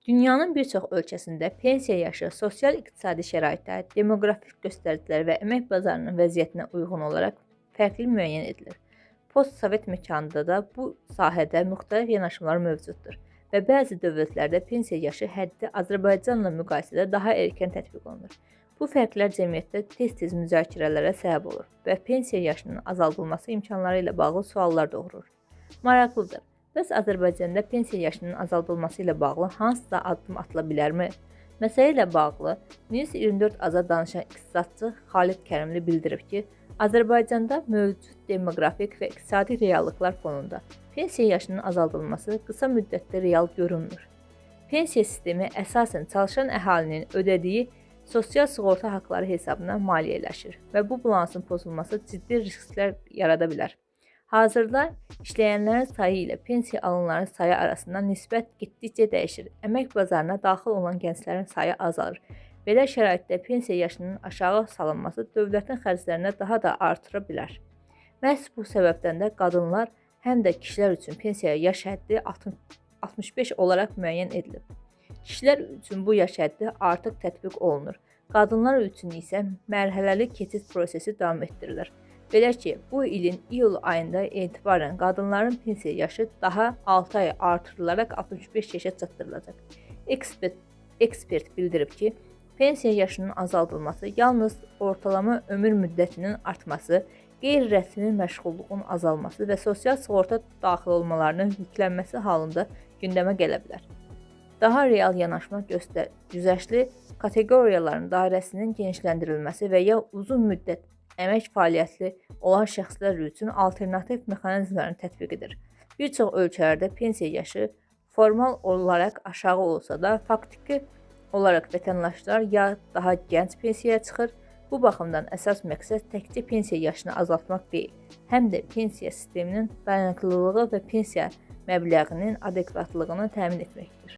Dünyanın bir çox ölkəsində pensiya yaşı sosial-iqtisadi şəraitə, demoqrafik göstəricilər və əmək bazarının vəziyyətinə uyğun olaraq fərqli müəyyən edilir. Post-sovet məkanında da bu sahədə müxtəlif yanaşmalar mövcuddur və bəzi dövlətlərdə pensiya yaşı həddi Azərbaycanla müqayisədə daha erkən tətbiq olunur. Bu fərqlər cəmiyyətdə tez-tez müzakirələrə səbəb olur və pensiya yaşının azaldılması imkanları ilə bağlı suallar doğurur. Maraqlıdır. Bəs Azərbaycanda pensiya yaşının azaldılması ilə bağlı hansısa addım atıla bilərmi? Məsələ ilə bağlı News 24 Azad danışan iqtisadçı Xalid Kərimli bildirib ki, Azərbaycanda mövcud demoqrafik və iqtisadi reallıqlar fonunda pensiya yaşının azaldılması qısa müddətdə real görünmür. Pensiya sistemi əsasən çalışan əhalinin ödədiyi sosial sığorta haqqları hesabına maliyyələşir və bu balansın pozulması ciddi risklər yarada bilər. Hazırda işləyənlərin sayı ilə pensiya alanların sayı arasında nisbət getdikcə dəyişir. Əmək bazarına daxil olan gənclərin sayı azalır. Belə şəraitdə pensiya yaşının aşağı salınması dövlətin xərclərini daha da artıra bilər. Məhz bu səbəbdən də qadınlar həm də kişilər üçün pensiya yaş həddi 65 olaraq müəyyən edilib. Kişilər üçün bu yaş həddi artıq tətbiq olunur. Qadınlar üçün isə mərhələli keçid prosesi davam etdirilir. Belə ki, bu ilin iyul ayında etibarən qadınların pensiya yaşı daha 6 ay artırılaraq 65 yaşa çatdırılacaq. Ekspert bildirib ki, pensiya yaşının azaldılması yalnız ortalama ömür müddətinin artması, qeyri-rəsmi məşğulluğun azalması və sosial sığorta daxil olmalarının yüklənməsi halında gündəmə gələ bilər. Daha real yanaşma güzəştli kateqoriyaların dairəsinin genişləndirilməsi və ya uzun müddət əmək fəaliyyətli olan şəxslər üçün alternativ mexanizmlərin tətbiqidir. Bir çox ölkələrdə pensiya yaşı formal olaraq aşağı olsa da, faktiki olaraq vətəndaşlar ya daha gənc pensiyaya çıxır. Bu baxımdan əsas məqsəd təkcə pensiya yaşını azaltmaq deyil, həm də pensiya sisteminin dayanıqlılığı və pensiya məbləğinin adekvatlığını təmin etməkdir.